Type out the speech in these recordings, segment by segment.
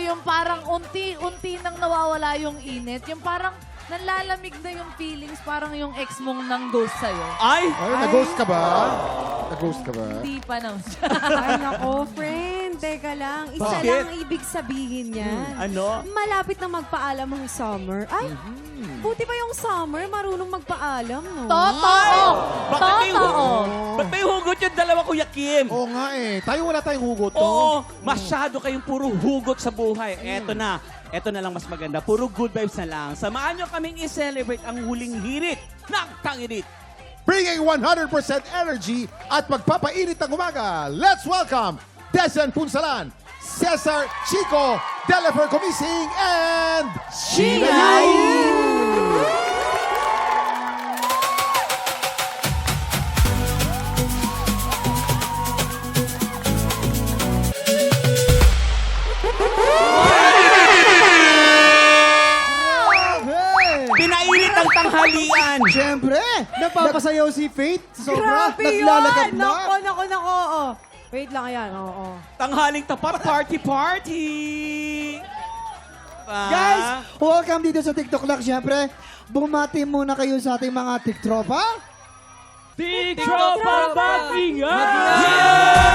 yung parang unti-unti nang nawawala yung init. Yung parang nanlalamig na yung feelings, parang yung ex mong nang-ghost sa'yo. Ay! Ay, nag-ghost ka ba? Nag-ghost ka ba? Hindi pa naman. Ay, nako, friend. Teka lang. Isa Bakit? lang ang ibig sabihin niyan. Ano? Malapit na magpaalam ang summer. Ay, buti pa yung summer, marunong magpaalam, no? Totoo! Bakit may Totoo! Ba't may hugot yung dalawa, Kuya Kim? Oo nga eh. Tayo wala tayong hugot, no? Oo, masyado kayong puro hugot sa buhay. Eto na. Eto na lang mas maganda. Puro good vibes na lang. Samahan nyo kaming i-celebrate ang huling hirit ng Tangirit. Bringing 100% energy at magpapainit ng umaga. Let's welcome Dezen Punsalan, Cesar Chico, Delifer Comising, and Sheena Yu! Pinainit ang tanghalian. Siyempre, napapasayaw si Faith. Sobra, Grabe naglalagad yun! na. Nako. Oh. Wait lang, ayan. Oo. Tanghaling tapat, party! Guys, welcome dito sa TikTok Lock. Siyempre, bumati muna kayo sa ating mga TikTropa. TikTropa mag-ingat!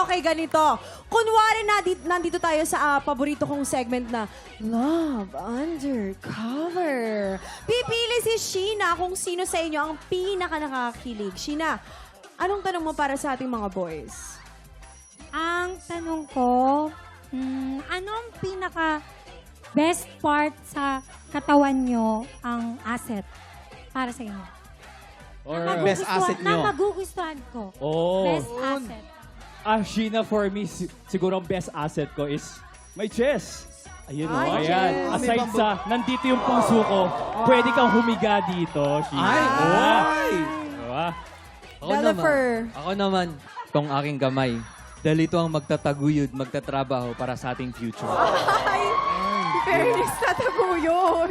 Okay, ganito. Kunwari nandito tayo sa paborito kong segment na Love Undercover. Pipili si Sheena kung sino sa inyo ang pinaka-nakakilig. Sheena, anong tanong mo para sa ating mga boys? Ang tanong ko, ano ang pinaka best part sa katawan nyo ang asset para sa inyo? Or best asset Na nyo. magugustuhan ko. Oh. Best asset. Sheena, for me, siguro ang best asset ko is my chest. Ayun, Ay, oh. Ayan. chest. Aside sa, nandito yung puso ko, pwede kang humiga dito, Sheena. Ay! Ay! Diba? Delifer. Ako naman, tong aking kamay. Dahil ito ang magtataguyod, magtatrabaho para sa ating future. Ay, fairness na taguyod.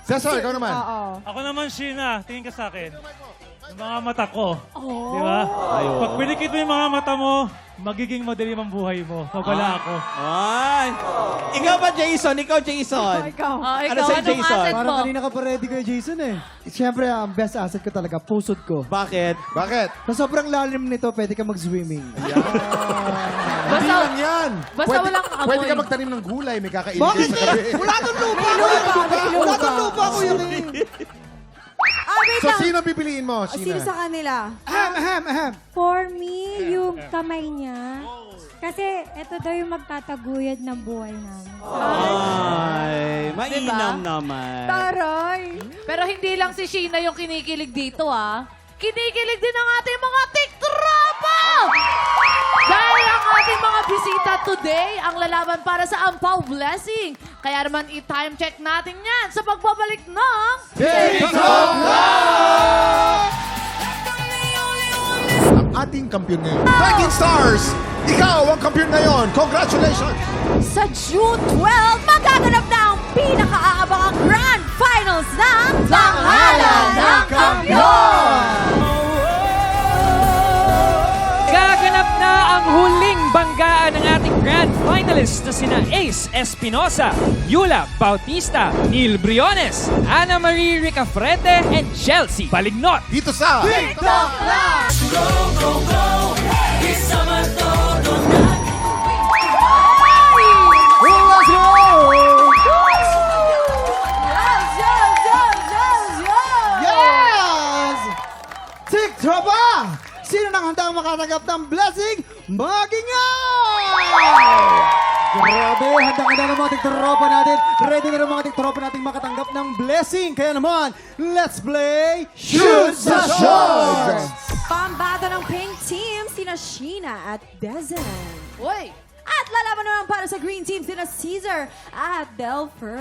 Cesar, ikaw naman. Oo. Ako naman, Sheena, tingin ka sa akin. Yung mga mata ko. Oh. Di ba? Pag pinikit mo yung mga mata mo, magiging madilim ang buhay mo. Pag wala ako. Ay! Ikaw ba, Jason? Ikaw, Jason? Ikaw. Ikaw, Ano sa'yo, anong Jason? asset Parang mo? kanina ka pa ready kay Jason eh. Siyempre, ang best asset ko talaga, pusod ko. Bakit? Bakit? Sa sobrang lalim nito, pwede ka mag-swimming. Hindi Basta, lang yan. basta walang amoy. Pwede ka magtanim ng gulay, may kakainin Bakit? ka sa gabi. Wala kang lupa! Wala kang lupa, Kuya Kim! Wait So, lang. sino pipiliin mo, Sino Sheena? sa kanila? Ahem. For me, yung kamay niya. Kasi ito daw yung magtataguyod ng buhay namin. Ay, mainam naman. Taray. Pero hindi lang si Sheena yung kinikilig dito, ah. Kinikilig din ang ating mga TikTropa! Dahil ang ating mga bisita today ang lalaban para sa Ampaw Blessing. Kaya naman i-time check natin yan sa pagbabalik ng... TikTok Live! Ang ating kampiyon ngayon. Breaking Stars! Ikaw ang kampiyon ngayon. Congratulations! Sa June 12, magaganap na ang pinaka-aabangang Grand Finals ng Tanghalan ng Kampiyon! Gaganap na ang huling banggaan ng ating grand finalists na sina Ace Espinosa, Yula Bautista, Neil Briones, Ana Marie Ricafrete, and Chelsea Balignot. Dito sa... TikTok Live! Let's go! Yes! TikTropa! Sino nang handang makatanggap ng blessing? Mag-ingay! Grabe, handang-handa ng mga TikTropa natin. Ready na ng mga TikTropa natin makatanggap ng blessing. Kaya naman, let's play Shoot sa Shorts! Pambato ng Pink Team, sina Sheena at Dezen. Uy! At lalaban naman para sa Green Team, sina Caesar at Delfer.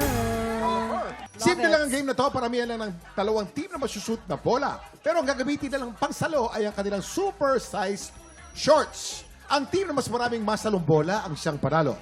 Simple lang ang game na to. Paramihan lang ng dalawang team na masushoot na bola. Pero ang gagamitin na lang pangsalo ay ang kanilang super-sized shorts. Ang team na mas maraming masalong bola ang siyang panalo.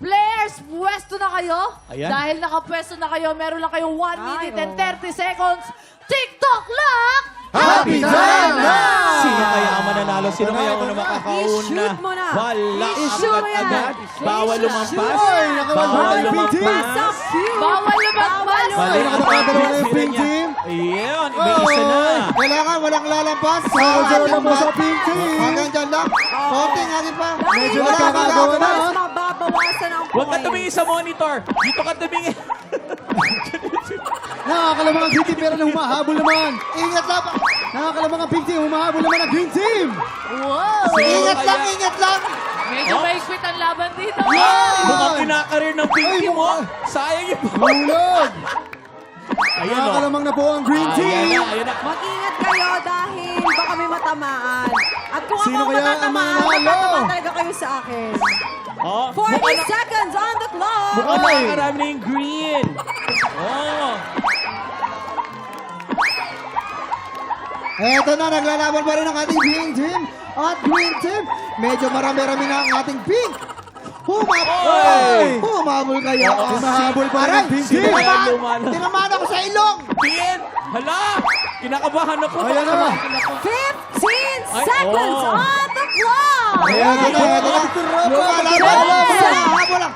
Players, pwesto na kayo? Ayan. Dahil nakapwesto na kayo, meron lang kayong 1 Ay, minute and oh. 30 seconds. TikTok Lock! Happy time na! Sino kaya ang mananalo? Sino kaya ang makakauna? I-shoot mo na. Wala. I-shoot mo yan. Agad. Bawal lumampas. Oy, nakawala Bawal yung pink team. lumampas. Bawal lumagpas. Ay, nakakadalawa na yung pink team. Iyon, may isa na. Kailangan walang lalampas. Zero lang po sa pink team. Hanggang dyan lang. Konting hangin pa. Medyo nagkakagawa na. Mas mababawasan ang Huwag ka point. tumingin sa monitor. Dito ka tumingin. Nakakalamang ang green team pero na humahabol naman. Ingat lang. Nakakalamang ang pink team. Humahabol naman ang green team. Wow! Ingat lang, ingat lang. Medyo may quit ang laban dito. Mukhang kinakarir ng pink Ay, team mo. mukha. Sayang yung Hulog. Ayan o. Nakakalamang na po ang green Ayan team. na, ayan na. Mag-ingat kayo dahil baka may matamaan. At kung Sino ako kaya ang matatamaan, mananalo? matatamaan talaga kayo sa akin. Oh, 40 seconds on the clock. mukhang Oy. nakakarami na yung green. Oh. Eto na, naglalaban pa rin ang ating pink team at green team. Medyo marami-rami na ang ating pink. Oy! Humabol kayo. Humahabol pa rin ang pink Sino team. kaya lumano? Tinamaan ako sa ilong. Tingin! Hala! Kinakabahan ako. Ayan na. 15 Ay, seconds oh. on the clock. Ayan na, ayan na. Lumalaban. Humahabol lang.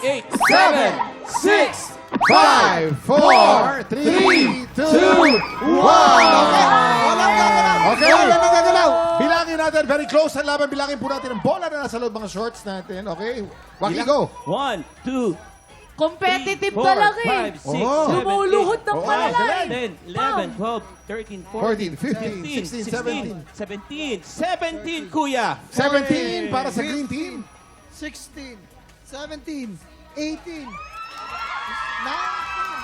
8, 7, 6, 5, 4, 3, 2, 1. Walang gagalaw. Okay. Walang gagalaw. Bilangin natin, very close ang laban. Bilangin po natin ang bola na nasa loob mga shorts natin. Okay? Waki, go. 1, 2, Competitive 4, talaga eh. 5, 6, Oh. 7, Lumuluhod ng 8, palalay. 10, 11, 12, 13, 14, 15, 16, 17, kuya. 17 para sa green team. 16, 17, 18,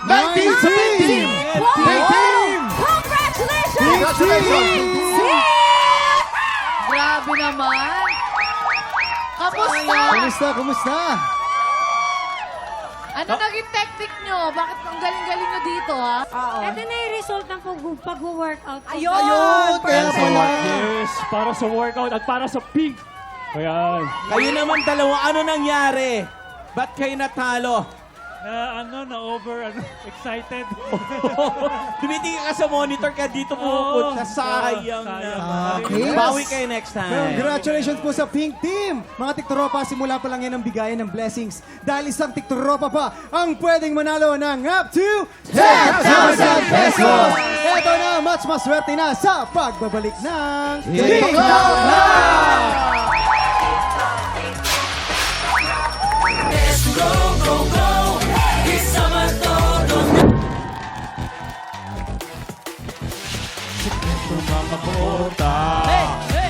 19 sa pink team. Pink team. Congratulations! Congratulations, pink team. Grabe naman. Kamusta? Kumusta, kumusta? Ano naging technique nyo? Bakit ang galing-galing nyo dito, ha? Ito na yung result ng pag-workout. ko. Ayun! Ayun, kaya pala. Yes, para sa workout at para sa pink. Kaya, Kayo naman dalawa, ano nangyari? Ba't kayo natalo? excited. Tumitingin ka sa monitor ka dito pupunta. Sayang naman. Okay. Bawi kayo next time. Congratulations po sa Pink Team! Mga tiktropa, simula pa lang yan ang bigayan ng blessings. Dahil isang tiktropa pa ang pwedeng manalo ng up to 10,000 pesos! Ito na, mas maswerte na sa pagbabalik ng TikTok Live!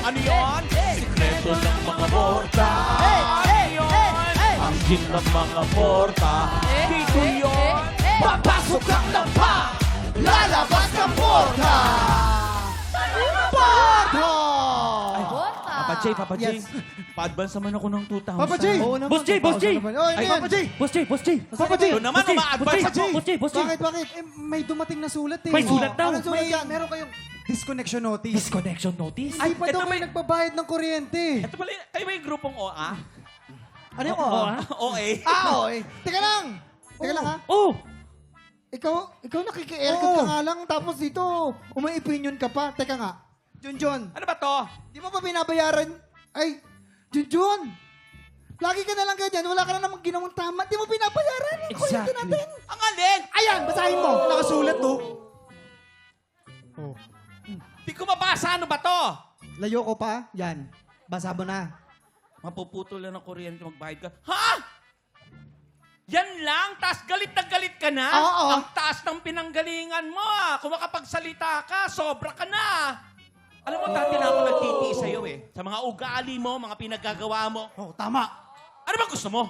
Ano yun? Sikreto ng mga porta. Ano yun? Ang gin ng mga porta. Dito yun. Papasok ang lampa. Lalabas ng porta. Bota! Papa J, Papa J. Yes. Pa-advance naman ako ng 2,000. Papa J! Boss J, Boss J! Ay, Papa J! Boss J, Boss J! Papa J! Ito naman, uma-advance ako. Boss J! Bakit? May dumating na sulat eh. May sulat daw. Anong sulat yan? Meron kayong disconnection notice. Disconnection notice? Ay, pa daw ito kayo may- nagbabayad ng kuryente. Ito pala, kayo ba yung grupong OA? Ano yung OA? eh. Teka lang! Teka lang ha. Oh! Ikaw nakiki-aircut ka nga lang, tapos dito, umay-opinion ka pa. Teka nga. Junjun, Ano ba to? di mo ba binabayaran? Ay, Junjun! Lagi ka na lang ganyan, wala ka na namang ginawang tama. Di mo binabayaran yung kuryente natin. Ang alin? Ayan, basahin mo. Nakasulat to. Di ko mabasa. Ano ba to? Layo ko pa. Yan. Basa mo na. Mapuputol lang ng kuryente, magbayad ka. Ha? Yan lang? Tas galit na galit ka na? Oo. Ang taas ng pinanggalingan mo. Kung makapagsalita ka, sobra ka na. Alam mo, dati na ako nagtitiis sa'yo eh. Sa mga ugali mo, mga pinagagawa mo. Oh, tama. Ano ba gusto mo?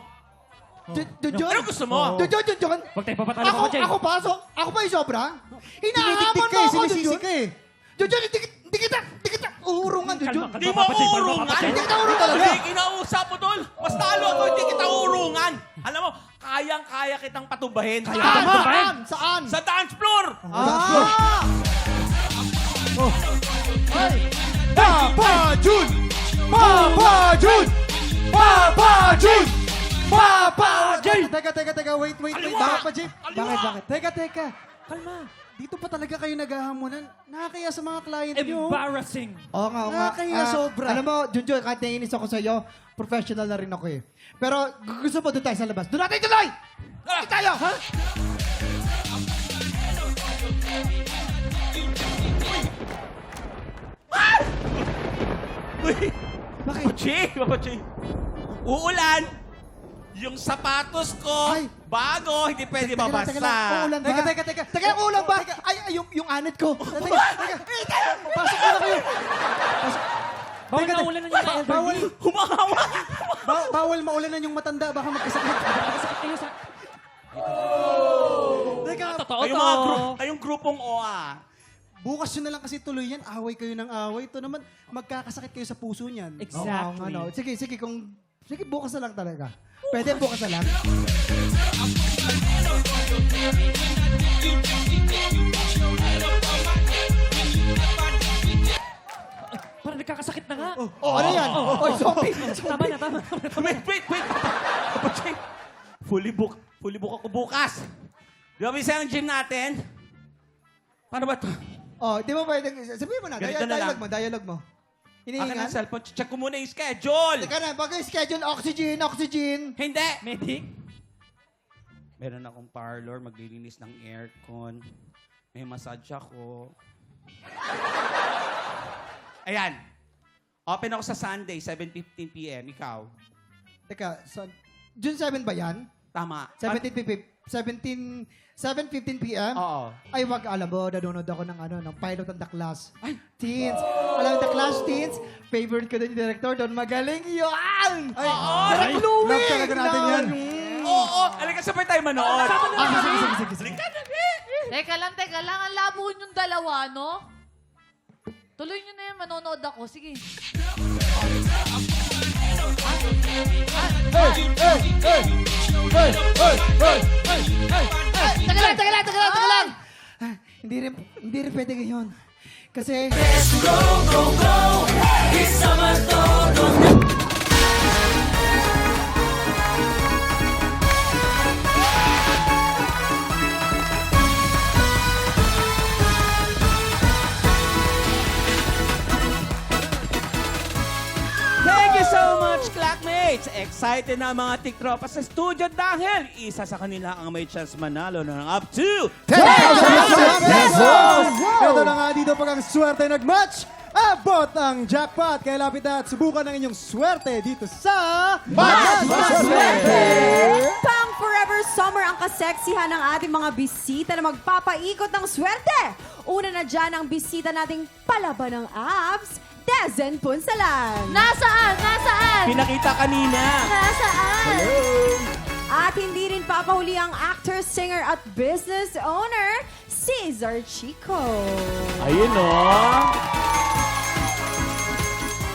Junjun? Ano gusto mo? Junjun? Huwag tayo papatalo, Papa J. Ako pa yung sobra? Hinahamon mo ako, Junjun. Junjun, hindi kita uhurungan, Junjun. Di mo urungan. Hindi kita urungan talaga. Hindi kinausap mo doon. Mas talo ako, hindi kita urungan. Alam mo, kayang-kaya kitang patubahin. Saan? Sa dance floor! Papa Jun! Papa Jun! Papa Jun! Papa Jun! Teka, wait. Kaliwa! Bakit pa, Jim? Kaliwa! Bakit? Teka. Kalma. Dito pa talaga kayo naghahamunan. Nakakaya sa mga client nyo. Embarrassing. Oo nga, nakakaya sobra. Alam mo, Junjun, kahit naiinis ako sa'yo, professional na rin ako eh. Pero gusto mo doon tayo sa labas. Doon natin tuloy! Doon tayo! Ha? Papachi! Uulan! Yung sapatos ko, Ay. bago, hindi pwede Teka lang, mabasa. uulan ba? Teka, uulan ba? Ay, yung anit ko. Teka. Pasok na kayo. Bawal na ulan na yung elderly. Humahawa! Bawal maulanan yung matanda. Baka magkasakit. Sakit kayo sa... Teka, Totoo Kayong grupong OA. bukas yun na lang kasi tuloy yan. Away kayo ng away. Ito naman, magkakasakit kayo sa puso niyan. Exactly. Oo, Sige, sige, bukas na lang talaga. Pwede bukas na lang. Parang nagkakasakit na nga. Ano yan? Zombie. Tama na. Wait! Papachi! Fully book ako bukas. Di ba bisa ang gym natin? Paano ba ito? Di ba pwede? Sabihin mo na, Ganito na lang. dialogue mo. Akin ang Hinihingan? cellphone. Check ko muna yung schedule. Teka na, bago yung schedule, oxygen. Hindi. Medic? Meron akong parlor, maglilinis ng aircon. May massage ako. Ayan. Open ako sa Sunday, 7:15 p.m. Ikaw? Teka, June 7 ba yan? Tama. 7:15 p.m.? Oo. Ay, wag, alam mo, nanonood ako ng pilot ng The Class. Ay, Teens. Alam mo, The Class Teens, favorite ko din yung director doon. Magaling yun! Ay, Direk Louie! Love talaga natin yan. Oo. Halika, sabay tayo manood. Sige. Teka lang. Ang labo yung dalawa, no? Tuloy nyo na yan, manonood ako. Sige. Teka lang! Hindi rin pwede ngayon. Kasi... Thank you so much, Clackmates! Excited na ang mga tiktropa sa studio dahil isa sa kanila ang may chance manalo ng up to 10,000 pesos! Ito na nga dito pag ang swerte nag-match. Abot ang jackpot. Kaya lapit na at subukan ng inyong swerte dito sa... Maswerte! Pang Forever Summer ang kaseksihan ng ating mga bisita na magpapaikot ng swerte. Una na dyan ang bisita nating palaban ng abs, Dezen Punsalan. Nasaan? Pinakita kanina. Nasaan? At hindi rin papahuli ang actor, singer at business owner, Cesar Chico. Ayun o.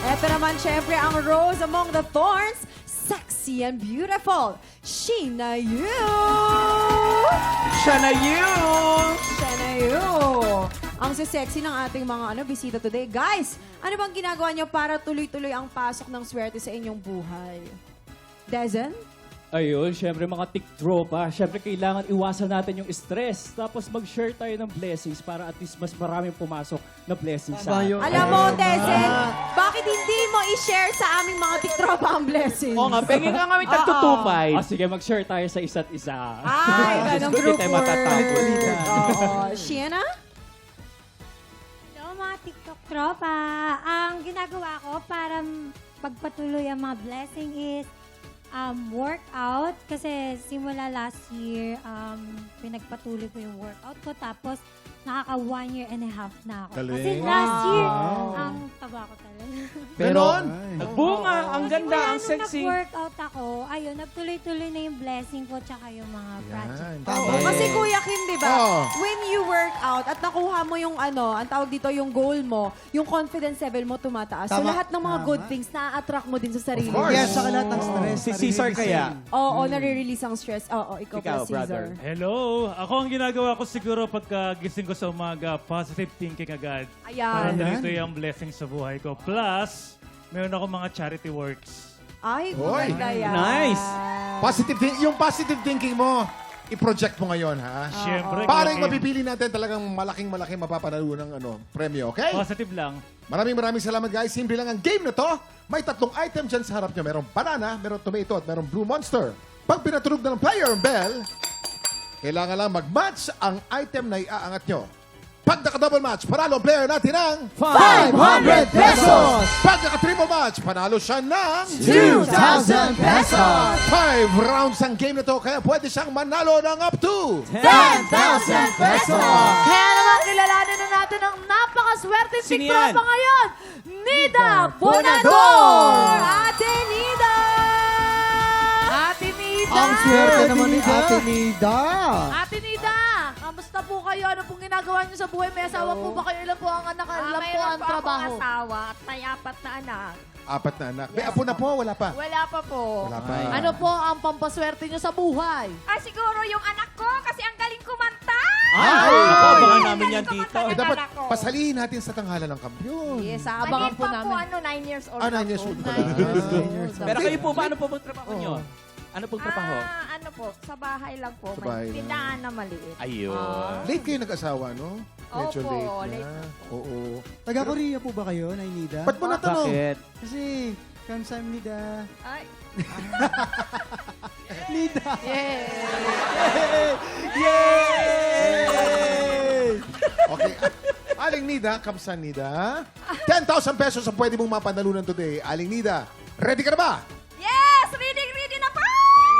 Eto naman syempre ang Rose Among the Thorns, sexy and beautiful, Sheena Yu. Siya na yun. Sheena Yu. Ang sexy ng ating mga bisita today. Guys, ano bang ginagawa niyo para tuloy-tuloy ang pasok ng swerte sa inyong buhay? Dezen? Ayun, syempre mga tiktropa, syempre kailangan iwasan natin yung stress. Tapos mag-share tayo ng blessings para at least mas maraming pumasok na blessings sa atin. Alam mo, Dezen, bakit hindi mo i-share sa aming mga tiktropa ang blessings? Oo nga, pengin nga kami tagtutupay. Sige, mag-share tayo sa isa't isa. Ay, ganong Hindi group tayo work. matatapos. Oo. Sheena? Hello mga TikTok tropa. Ang ginagawa ko para pagpatuloy ang mga blessing is workout. Kasi simula last year, pinagpatuloy ko yung workout ko. Tapos nakaka 1 year and a half na ako. Kasi Galing. last year, ang taba ko talaga. Ganon? Nagbunga, ang ganda, ang Nung sexy. nag-workout ako, ayun, nagtuloy-tuloy na yung blessing ko tsaka yung mga project. Oo, kasi Kuya Kim, di ba? Oo. When you work out at nakuha mo yung ang tawag dito, yung goal mo, yung confidence level mo tumataas. So Tama. lahat ng mga good things na-attract mo din sa sarili mo. course. Yes, saka lahat ng stress. Si Cesar kaya. Oo, nare-release ang stress. Oo, ikaw Ikaw, pa, Caesar. brother. Hello! Ako ang ginagawa ko siguro pagka gising ko sa umaga, positive thinking agad. Para Ayan. tuloy-tuloy ang blessing sa buhay ko. Plus, meron ako mga charity works. Ay, Hoy. maganda yan. Nice. Yung positive thinking mo, i-project mo ngayon, ha? Siyempre. Paring Joaquin. mapipili natin talagang malaking mapapanalo ng premyo, okay? Positive lang. Maraming salamat, guys. Simple lang ang game na to. May 3 item dyan sa harap nyo. Merong banana, merong tomato, at merong blue monster. Pag pinatunog na ng player ang bell, kailangan lang mag-match ang item na iaangat nyo. Pag naka-double match, panalo ang player natin ng 500 pesos! Pag naka-triple match, panalo siya ng 2,000 pesos! 5 rounds ang game na to, kaya pwede siyang manalo ng up to 10,000 pesos! Kaya naman kilalanin na natin ang napakaswerte Sino tiktropa yan? ngayon. Nida Bonador! Bonador! Ate Nida! Ate Nida! Ang swerte naman ni Ate Nida! Ate Nida! Kamusta po kayo? Ano pong ginagawa niyo sa buhay? May asawa po ba kayo? Ilan po ang anak? Ilan po ang trabaho? asawa at may 4 na anak. 4 na anak. May apo na po, wala pa? Wala pa po. Wala pa. Ano po ang pampaswerte niyo sa buhay? Siguro yung anak ko kasi ang galing kumanta. Abangan namin yan dito. Dapat pasalihin natin sa tanghalan ng kampiyon. Yes, abangan po namin. 9 years old 9 years old pa Pero kayo po ba? Ano po bang trabaho nyo? Ano pong trabaho? Ano po, sa bahay lang po. Sa May bahay lang. tindahan na maliit. Ayun. Late kayo nag-asawa, no? Medyo Opo, late na. late. Oo. Taga-Korea po ba kayo, Nay Nida? Ba't mo natanong? Bakit? Kasi, kamsahamnida. Ay, Nida! Yay! Okay. Aling Nida, kamsa Nida. 10,000 pesos ang pwede mong mapanalunan today. Aling Nida, ready ka na ba? yes! Ready na po!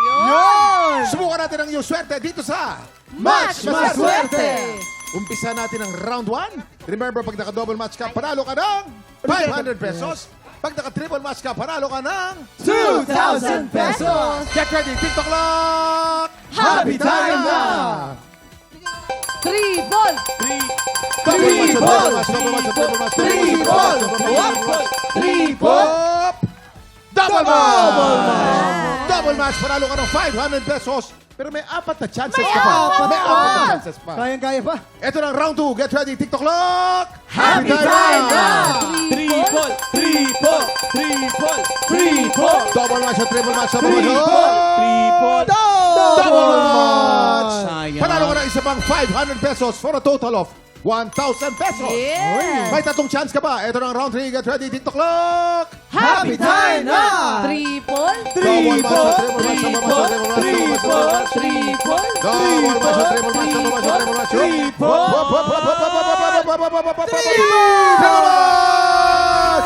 Yun! Subukan natin ang iyong swerte dito sa Match Maswerte! Umpisa natin ang round 1. Remember, pag naka-double match ka, panalo ka ng 500 pesos. Pag naka-triple match ka, panalo ka ng 2,000 pesos! Get ready, TikTok clock! Happy time na! Triple! Double match, double match, double match, double match, Triple! Triple! Double match! Double match, panalo ka ng 500 pesos. Pero may 4 na chances ka pa. May 4 na chances pa. Kayang-kaya pa. Ito na ang round 2. Get ready, TikTok clock! Happy time na! Triple! Double match, triple match, double match. Triple! Double match! Sayang. Panalo ka ng isa pang 500 pesos for a total of 1,000 pesos. Yeah! May 3 chance ka pa. Ito na ang round 3. Get ready, TikTok clock! Happy time na! Triple! Double match, triple match, double match, triple match, double match, double match. Triple! Double match, triple match, double match, triple match.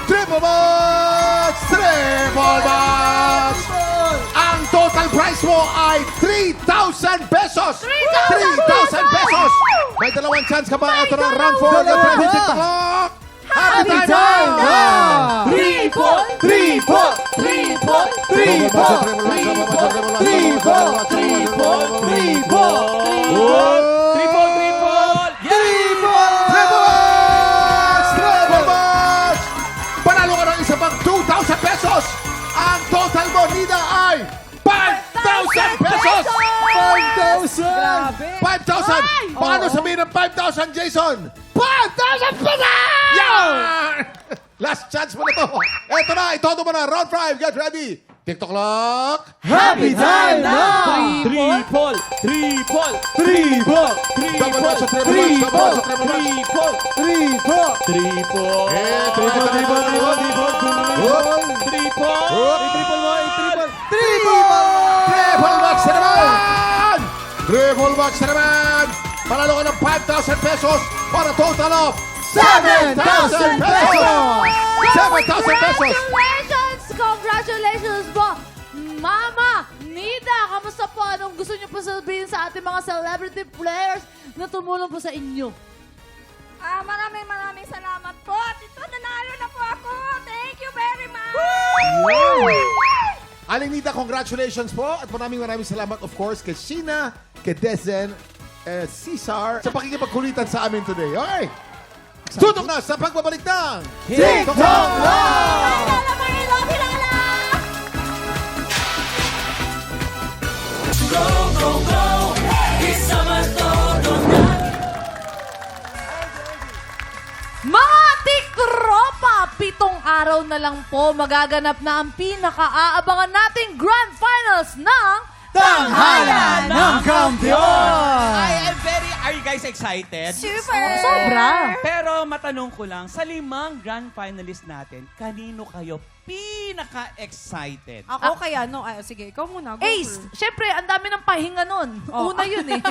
Triple match! Triple match! Ang total price mo ay 3,000 pesos! 3,000 pesos! May 2 chance ka ba? Ito na ang round 4. Get ready, TikTok clock! Happy time na! Triple! Triple! Triple! Triple! Triple match! Panalo ka ng isa pang 2,000 pesos! Ang total mo, Nida, ay 5,000 pesos! 5,000! 5,000! Paano sabihin ng 5,000, Jason? 5,000 pesos! Yan! Last chance mo na to. Eto na, itodo mo na. Round 5, get ready. TikTok clock. Happy time na! Triple! Double match, triple match, double match, triple match. Triple! Triple! Triple match na naman! Triple match na naman! Panalo ka ng 5,000 pesos for a total of 7,000 pesos! 7,000 pesos! Congratulations! Congratulations po! Mama, Nida, kamusta po? Anong gusto niyo po sabihin sa ating mga celebrity players na tumulong po sa inyo? Maraming salamat po. At ito, nanalo na po ako. Thank you very much. Aling Nida, congratulations po at maraming salamat of course kay Sheena, kay Dezen, Cesar sa pakikipagkulitan sa amin today. Okay? Tutok na sa pagbabalik ng TikTok Live! Mga tiktropa, 7 araw na lang po magaganap na ang pinaka-aabangan nating Grand Finals ng Tanghalan ng Kampiyon! Are you guys excited? Super! Sobra. Pero matanong ko lang, sa 5 grand finalist natin, kanino kayo pinaka-excited? Ako kaya, no. Ay, sige, ikaw muna. Go Ace, first. syempre, ang dami ng pahinga nun. Una yun eh.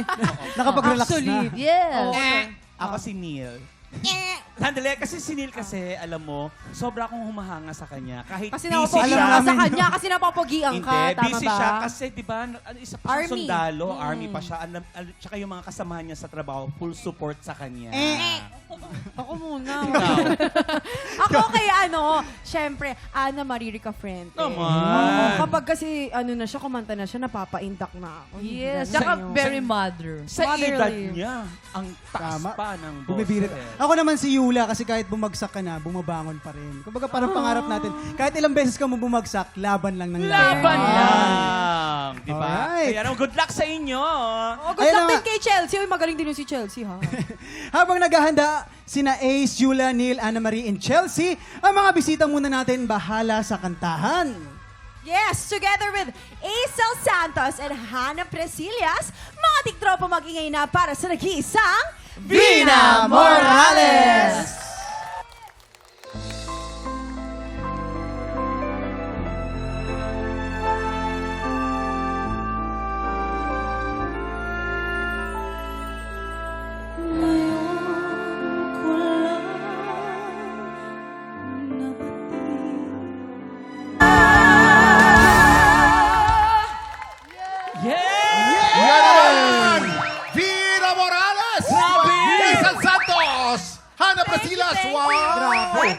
Nakapag-relax Actually, na. yes. Ako si Neil. Sandali, kasi si Neil kasi, alam mo, sobra akong humahanga sa kanya. Kahit Kasi busy napapagian siya. ka sa kanya, kasi napapagian ka, Hindi, tama busy ba? siya kasi, di ba, isa pa siyang Army. sundalo, army pa siya. Tsaka yung mga kasamahan niya sa trabaho, full support sa kanya. Ako muna. Ako kay syempre, Ana Marie Rica Frente. Naman. Kapag kasi, na siya, kumanta na siya, napapaindak na ako. Yes. Ganun Tsaka yun. very mother. Sa edad Motherly. niya, ang taas Tama. pa ng Bumibirit. boses. Ako naman si Yula kasi kahit bumagsak ka na, bumabangon pa rin. Kumbaga parang pangarap natin. Kahit ilang beses ka mo bumagsak, laban lang ng Laban lang! Di ba? Alright. Kaya naman, good luck sa inyo! Oh, good Ayun luck na din nga. kay Chelsea. Uy, magaling din yung si Chelsea, ha? Habang naghahanda, sina Ace, Yula, Neil, Anna Marie, and Chelsea, ang mga bisita muna natin bahala sa kantahan. Yes, together with Aisel Santos and Hannah Presillas, mga tiktropa mag-ingay na para sa nag-iisang Vina Morales! Yan naman! Vina Morales! Hazel Santos! Hannah Prasilas! Wow!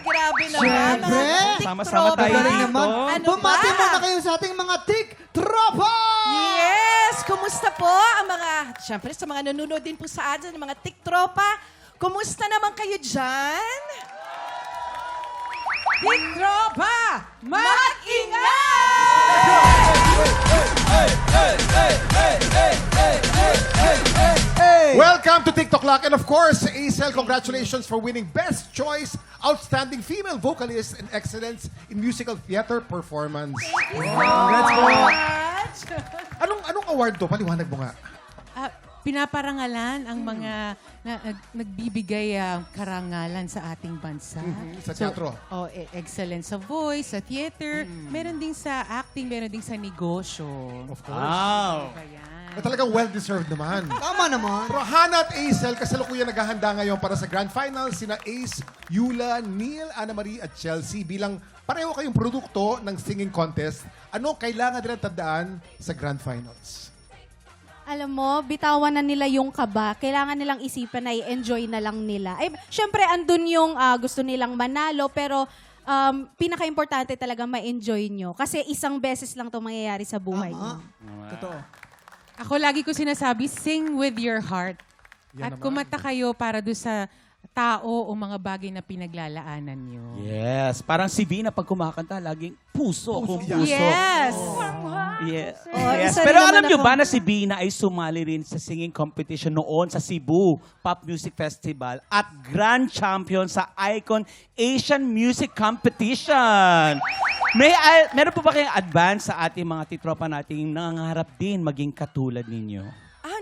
Grabe Siyempre! Sama-sama tayo Magaling dito. naman. Ano Bumati ba? muna kayo sa ating mga tik-tropa! Yes! Kumusta po ang mga, syempre sa mga nanonood din po sa atin, mga tiktropa, kumusta naman kayo dyan? Tiktropa! Hey! Welcome to TikTok Lock. And of course, Aisel, congratulations for winning Best Choice Outstanding Female Vocalist and Excellence in Musical Theater Performance. Congrats po! Anong award to? Paliwanag mo nga. Pinaparangalan ang mga nagbibigay karangalan sa ating bansa. Sa teatro. Excellence sa voice, sa theater, meron din sa acting, meron din sa negosyo. Of course. Wow! Na talagang well-deserved naman. Tama naman. Pero Hannah at Aisel, kasalukuyan naghahanda ngayon para sa Grand Final. Sina Ace, Yula, Neil, Anna Marie at Chelsea. Bilang pareho kayong produkto ng singing contest, ano kailangan nila tandaan sa Grand Finals? Alam mo, bitawan na nila yung kaba. Kailangan nilang isipan na i-enjoy na lang nila. Eh, syempre, andun yung gusto nilang manalo, pero pinaka-importante talaga ma-enjoy nyo. Kasi isang beses lang to mangyayari sa buhay nyo. Totoo. Ako lagi ko sinasabi, sing with your heart. Yan At naman. kumanta kayo para doon sa tao o mga bagay na pinaglalaanan nyo. Yes, parang si Vina pag kumakanta, laging puso kung puso. Yes! Yes. Oh, Yes. isa Pero rin alam naman nyo ako. ba na si Vina ay sumali rin sa singing competition noon sa Cebu Pop Music Festival at Grand Champion sa Icon Asian Music Competition. Meron po ba kayong advance sa ating mga titropa nating nangangarap din maging katulad ninyo?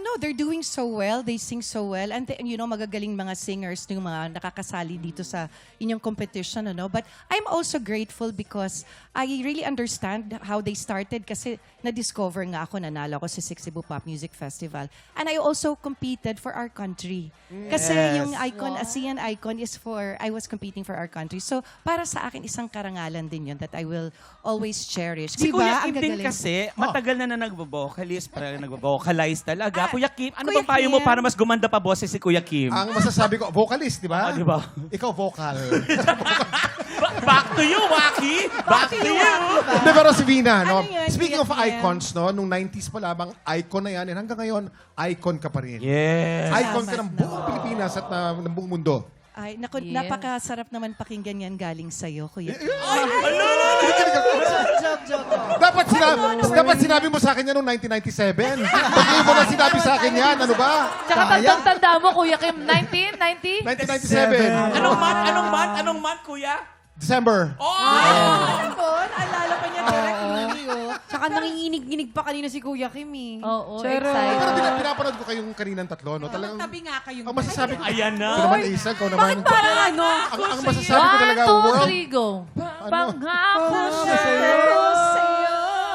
No, they're doing so well. They sing so well. And magagaling mga singers yung mga nakakasali dito sa inyong competition, But I'm also grateful because I really understand how they started kasi na-discover nga ako, nanalo ako sa Cebu Pop Music Festival. And I also competed for our country. Kasi yung icon, ASEAN icon is I was competing for our country. So, para sa akin, isang karangalan din yun that I will always cherish. Si Diba? Kuya Ang Kim din gagaling. kasi, matagal na nag-vocalist, parang nag-vocalize talaga. Kuya Kim, ano Kuya bang payo mo Kim? para mas gumanda pa boses si Kuya Kim? Ang masasabi ko, vocalist, di ba? Ah, di ba? Ikaw, vocal. Back to you, Waki! Back to you! Hindi, pero si Vina, no? Ano yun, Speaking of Kuya Kim? icons, no? Nung 90s pa lamang, icon na yan. And hanggang ngayon, icon ka pa rin. Yes. Icon ka ng buong Pilipinas at ng buong mundo. Ay, naku, Yes. napakasarap naman pakinggan yan galing sa'yo, Kuya. Dapat sinabi mo sa akin yan noong 1997. Hindi mo na sinabi sa akin yan. Ano ba? Tsaka tanda mo, Kuya Kim, 1990? 1997. Anong month, Kuya? December. Alala pa niya direct. Tsaka Tsaka nanginginig-ginig pa kanina si Kuya Kim eh. Oo, Pero excited. pinapanood ko kayong kaninang tatlo, no? Talagang, Tabi nga kayong... ang masasabi ko, Ayan na. ito naman, Isa, ikaw naman. Bakit parang ano? Ang masasabi ko talaga, 1, 2, world, 3, go. Pangako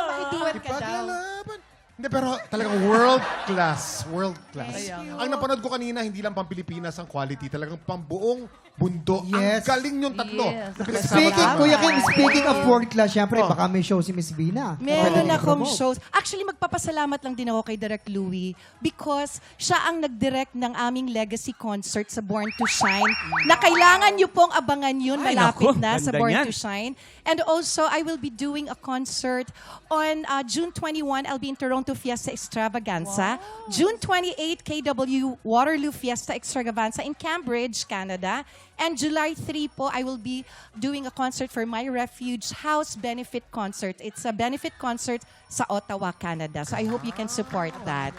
Makidiwan ka daw. Paglalaban. Hindi, pero talagang world class. World class. Ang napanood ko kanina, hindi lang pang Pilipinas ang quality, talagang pang buong mundo. Yes. Ang galing yung tatlo. Yes. na pinagsama-sama. Kuya Kim, speaking of world class, syempre, baka may show si Miss Bina. Meron Pwede akong i-promote. shows. Actually, magpapasalamat lang din ako kay Direk Louie because siya ang nag-direct ng aming legacy concert sa Born to Shine na kailangan niyo pong abangan yun. Ay, Malapit naku, na sa ganda Born niyan. to Shine. And also, I will be doing a concert on June 21. I'll be in Toronto Fiesta Extravaganza. June 28, KW Waterloo Fiesta Extravaganza in Cambridge, Canada. And July 3 po, I will be doing a concert for My Refuge House Benefit Concert. It's a benefit concert sa Ottawa, Canada. So I hope you can support that.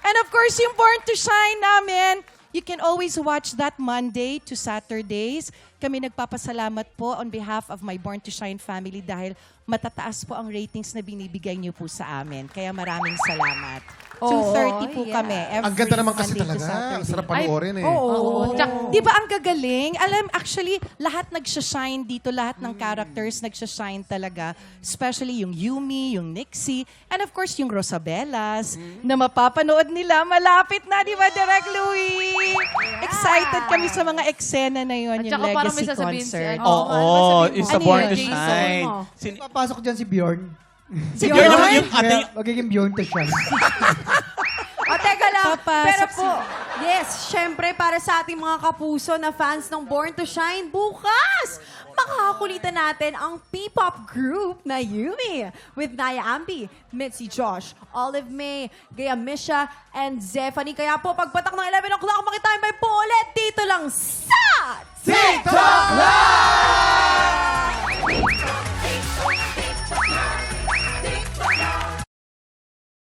And of course, yung Born to Shine namin, you can always watch that Monday to Saturdays. Kami nagpapasalamat po on behalf of my Born to Shine family dahil matataas po ang ratings na binibigay niyo po sa amin. Kaya maraming salamat. 2:30 po kami. Ang ganda naman kasi Monday to talaga. Saturday. Ang sarap panoorin eh. Oo. Di ba ang gagaling? Alam, actually, lahat nagsashine dito. Lahat ng characters nagsashine talaga. Especially yung Yumi, yung Nixie, and of course, yung Rosabellas na mapapanood nila. Malapit na, di ba, Direk Louie? Excited kami sa mga eksena na yun, At yung saka parang may legacy sasabihin concert. si ano. Oo, it's a Ano Born yun? to Jason Shine. mo. Papasok dyan si Bjorn. Si Bjorn? Magiging Bjorn to siya. O, teka lang. Papasok Pero po, yes, syempre, para sa ating mga kapuso na fans ng Born to Shine, bukas, makakakulitan natin ang P-pop group na Yumi with Naya Ampi, Mitzi Josh, Olive May, Gaya Misha, and Zephanie. Kaya po, pagpatak ng 11 o'clock, makitayin pa po ulit dito lang sa TikTok Live!